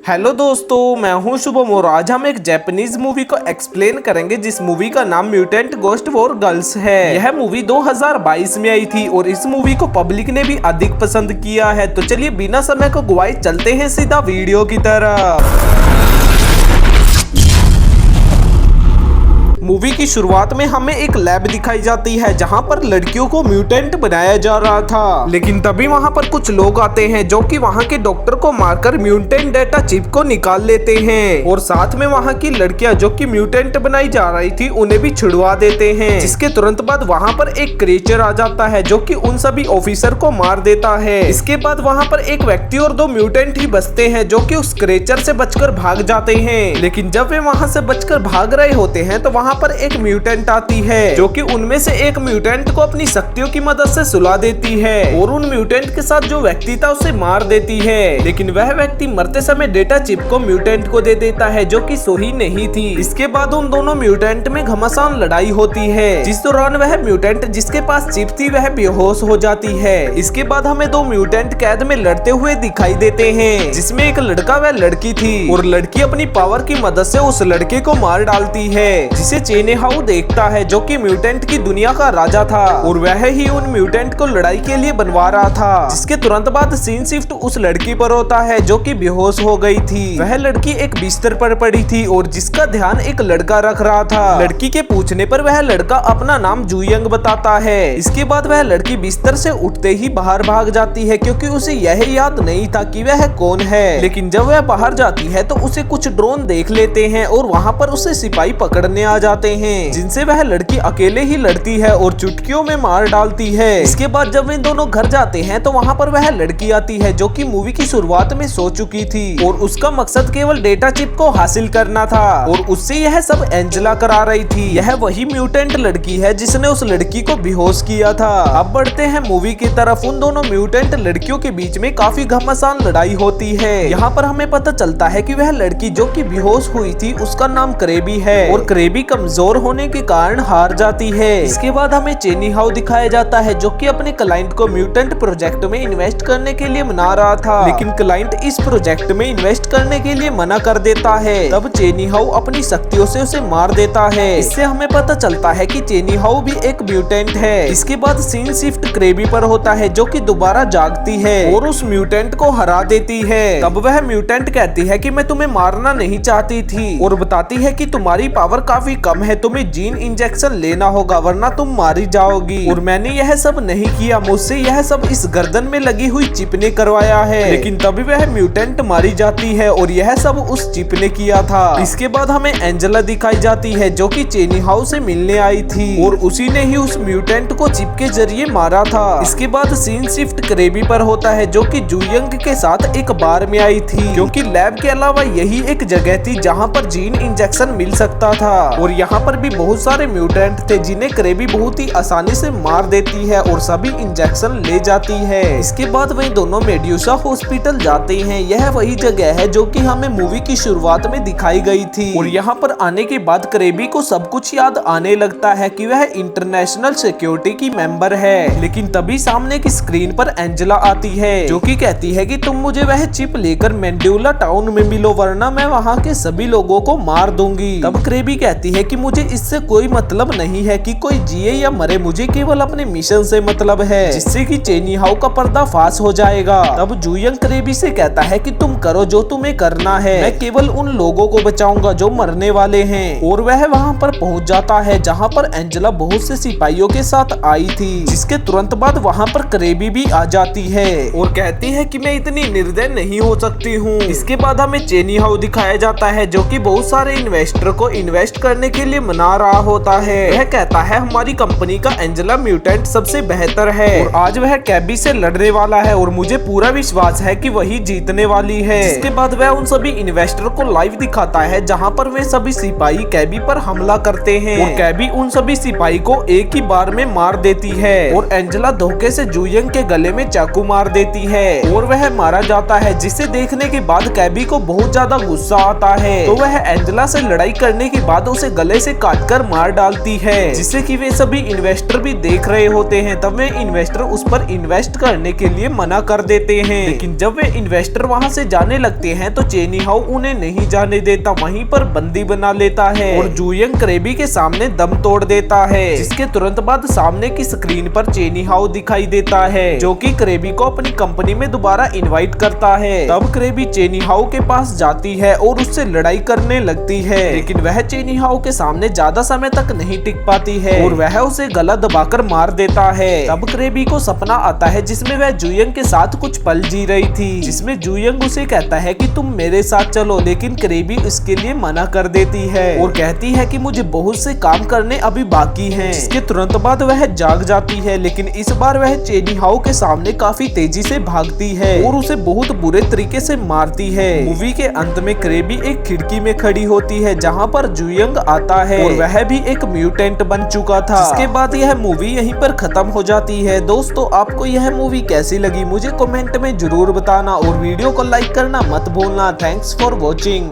Hello दोस्तों, मैं हूं शुभम और आज हम एक जापानीज मूवी को एक्सप्लेन करेंगे जिस मूवी का नाम म्यूटेंट गोस्ट वॉर गर्ल्स है। यह मूवी 2022 में आई थी और इस मूवी को पब्लिक ने भी अधिक पसंद किया है। तो चलिए बिना समय को गवाए चलते हैं सीधा वीडियो की तरफ। मूवी की शुरुआत में हमें एक लैब दिखाई जाती है जहां पर लड़कियों को म्यूटेंट बनाया जा रहा था, लेकिन तभी वहां पर कुछ लोग आते हैं जो कि वहां के डॉक्टर को मारकर म्यूटेंट डेटा चिप को निकाल लेते हैं और साथ में वहां की लड़कियां जो कि म्यूटेंट बनाई जा रही थी उन्हें भी छुड़वा देते हैं। जिसके तुरंत बाद वहां पर एक क्रिएचर आ जाता है जो कि उन सभी ऑफिसर को मार देता है। इसके बाद वहां पर एक व्यक्ति और दो म्यूटेंट ही बचते हैं जो कि उस क्रिएचर से बचकर भाग जाते हैं। लेकिन जब वे वहां से बचकर भाग रहे होते हैं तो वहां पर एक म्यूटेंट आती है जो कि उनमें से एक म्यूटेंट को अपनी शक्तियों की मदद से सुला देती है और उन म्यूटेंट के साथ जो व्यक्ति था उसे मार देती है। लेकिन वह व्यक्ति मरते समय डेटा चिप को म्यूटेंट को दे देता है जो कि सही नहीं थी। इसके बाद उन दोनों म्यूटेंट में घमासान लड़ाई होती है जिस दौरान वह म्यूटेंट जिसके पास चिप थी वह बेहोश हो जाती है। इसके बाद हमें दो म्यूटेंट कैद में लड़ते हुए दिखाई देते हैं जिसमें एक लड़का व लड़की थी और लड़की अपनी पावर की मदद से उस लड़के को मार डालती है जिसे चेनी हाउ देखता है जो कि म्यूटेंट की दुनिया का राजा था और वह ही उन म्यूटेंट को लड़ाई के लिए बनवा रहा था। जिसके तुरंत बाद सीन शिफ्ट उस लड़की पर होता है जो कि बेहोश हो गई थी। वह लड़की एक बिस्तर पर पड़ी थी और जिसका ध्यान एक लड़का रख रहा था। लड़की के पूछने पर वह लड़का अपना नाम जूयंग बताता है। इसके बाद वह लड़की बिस्तर से उठते ही बाहर भाग जाती है क्योंकि उसे यह याद नहीं था कि वह कौन है। लेकिन जब वह बाहर जाती है तो उसे कुछ ड्रोन देख लेते हैं और वहाँ पर उसे सिपाही पकड़ने आ जाते हैं जिनसे वह लड़की अकेले ही लड़ती है और चुटकियों में मार डालती है। इसके बाद जब वे दोनों घर जाते हैं तो वहाँ पर वह लड़की आती है जो कि मूवी की शुरुआत में सो चुकी थी और उसका मकसद केवल डेटा चिप को हासिल करना था और उससे यह सब एंजेला करा रही थी। यह वही म्यूटेंट लड़की है जिसने उस लड़की को बेहोश किया था। अब बढ़ते हैं मूवी की तरफ। उन दोनों म्यूटेंट लड़कियों के बीच में काफी घमासान लड़ाई होती है। यहाँ पर हमें पता चलता है कि वह लड़की जो कि बेहोश हुई थी उसका नाम क्रेबी है और क्रेबी कमजोर होने के कारण हार जाती है। इसके बाद हमें चेनी हाउ दिखाया जाता है जो कि अपने क्लाइंट को म्यूटेंट प्रोजेक्ट में इन्वेस्ट करने के लिए मना रहा था, लेकिन क्लाइंट इस प्रोजेक्ट में इन्वेस्ट करने के लिए मना कर देता है। तब चेनी हाउ अपनी शक्तियों से उसे मार देता है। इससे हमें पता चलता है कि चेनी हाउ भी एक म्यूटेंट है। इसके बाद सीन शिफ्ट क्रेबी पर होता है जो कि दोबारा जागती है और उस म्यूटेंट को हरा देती है। तब वह म्यूटेंट कहती है कि मैं तुम्हें मारना नहीं चाहती थी और बताती है कि तुम्हारी पावर काफी कम है, तुम्हें जीन इंजेक्शन लेना होगा वरना तुम मारी जाओगी। और मैंने यह सब नहीं किया, मुझसे यह सब इस गर्दन में लगी हुई चिप ने करवाया है। लेकिन तभी वह म्यूटेंट मारी जाती है और यह सब उस चिप ने किया था। इसके बाद हमें एंजेला दिखाई जाती है जो कि चेनी हाउ से मिलने आई थी और उसी ने ही उस म्यूटेंट को चिप के जरिए मारा था। इसके बाद सीन शिफ्ट क्रेबी पर होता है जो कि जूयंग के साथ एक बार में आई थी क्योंकि लैब के अलावा यही एक जगह थी जहाँ पर जीन इंजेक्शन मिल सकता था और यहाँ पर भी बहुत सारे म्यूटेंट थे जिन्हें क्रेबी बहुत ही आसानी से मार देती है और सभी इंजेक्शन ले जाती है। इसके बाद वे दोनों मेड्यूसा हॉस्पिटल जाते हैं। यह वही जगह है जो कि हमें मूवी की शुरुआत में दिखाई गई थी और यहाँ पर आने के बाद क्रेबी को सब कुछ याद आने लगता है कि वह इंटरनेशनल सिक्योरिटी की मेंबर है। लेकिन तभी सामने की स्क्रीन पर एंजेला आती है जो कि कहती है कि तुम मुझे वह चिप लेकर मेंडुला टाउन में मिलो वरना मैं वहाँ के सभी लोगों को मार दूंगी। तब क्रेबी कहती है कि मुझे इससे कोई मतलब नहीं है कि कोई जिए या मरे, मुझे केवल अपने मिशन से मतलब है जिससे कि चेनी हाउ का पर्दाफाश हो जाएगा। तब जूयंग क्रेबी से कहता है कि तुम करो जो तुम्हें करना है, मैं केवल उन लोगों को बचाऊंगा जो मरने वाले हैं। और वह वहां पर पहुंच जाता है जहां पर एंजेला बहुत से सिपाहियों के साथ आई थी। जिसके तुरंत बाद वहां पर क्रेबी भी आ जाती है और कहती है कि मैं इतनी निर्दय नहीं हो सकती हूँ। इसके बाद हमें चेनी हाउ दिखाया जाता है जो कि बहुत सारे इन्वेस्टर को इन्वेस्ट करने के लिए मना रहा होता है। वह कहता है हमारी कंपनी का एंजेला म्यूटेंट सबसे बेहतर है और आज वह कैबी से लड़ने वाला है और मुझे पूरा विश्वास है कि वही जीतने वाली है। इसके बाद वह उन सभी इन्वेस्टर को लाइव दिखाता है जहां पर वे सभी सिपाही कैबी पर हमला करते हैं और कैबी उन सभी सिपाही को एक ही बार में मार देती है और एंजेला धोखे से जूयंग के गले में चाकू मार देती है और वह मारा जाता है। जिसे देखने के बाद कैबी को बहुत ज्यादा गुस्सा आता है तो वह एंजेला से लड़ाई करने के बाद उसे गले गले से काटकर मार डालती है, जिससे कि वे सभी इन्वेस्टर भी देख रहे होते हैं। तब वे इन्वेस्टर उस पर इन्वेस्ट करने के लिए मना कर देते हैं, लेकिन जब वे इन्वेस्टर वहां से जाने लगते हैं तो चेनी हाउ उन्हें नहीं जाने देता, वहीं पर बंदी बना लेता है और जुयंग क्रेबी के सामने दम तोड़ देता है। जिसके तुरंत बाद सामने की स्क्रीन पर चेनी हाउ दिखाई देता है, जो कि क्रेबी को अपनी कंपनी में दोबारा इनवाइट करता है। तब क्रेबी चेनी हाउ के पास जाती है और उससे लड़ाई करने लगती है, लेकिन वह चेनी हाउ के सामने ज्यादा समय तक नहीं टिक पाती है और वह उसे गला दबाकर मार देता है। तब क्रेबी को सपना आता है जिसमें वह जुयंग के साथ कुछ पल जी रही थी, जिसमें जुयंग उसे कहता है कि तुम मेरे साथ चलो, लेकिन क्रेबी इसके लिए मना कर देती है और कहती है कि मुझे बहुत से काम करने अभी बाकी हैं। जिसके तुरंत बाद वह जाग जाती है, लेकिन इस बार वह चेनी हाउ के सामने काफी तेजी से भागती है और उसे बहुत बुरे तरीके से मारती है। मूवी के अंत में क्रेबी एक खिड़की में खड़ी होती है जहाँ पर जुयंग आता है और वह भी एक म्यूटेंट बन चुका था। इसके बाद यह मूवी यहीं पर खत्म हो जाती है। दोस्तों, आपको यह मूवी कैसी लगी मुझे कमेंट में जरूर बताना और वीडियो को लाइक करना मत भूलना। Thanks for watching.